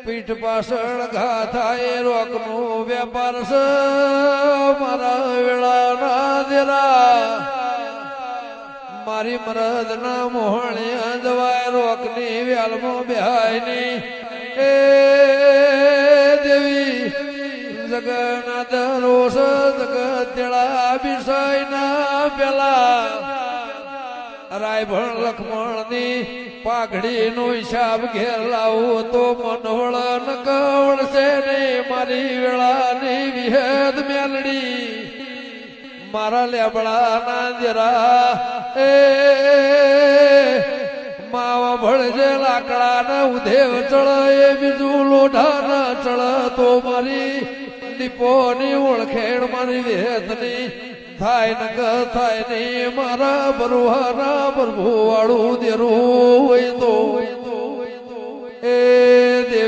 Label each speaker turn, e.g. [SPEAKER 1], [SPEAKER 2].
[SPEAKER 1] પીઠ પાછળ ઘા થાય રોકનો વેપાર છે મારા વેળાના દેરા મારી મરદ ના મોહણે જવાય રોકની વ્યાલમાં બેહાયની એ દેવી જગન્નાથ રોષ જગત તેડા વિષય ના પેલા રાયભણ લખમણની પાઘડી નો હિસાબ ઘેર લાવું તો મનવળ ન કવળશે ને મારી વેળાની વિહેદ મેલડી મારા લેબડા ના જરા એ માવા ભળજે લાકડા ના ઉધેવ ચળ એ બીજું લોઢા ના ચળ તો મારી દીપો ની ઓળખેણ મારી વિહેદની થાય નગ થાય નહીં મારા બરુહાના પ્રભુ વાળું દેરું હોય તો એ દેવી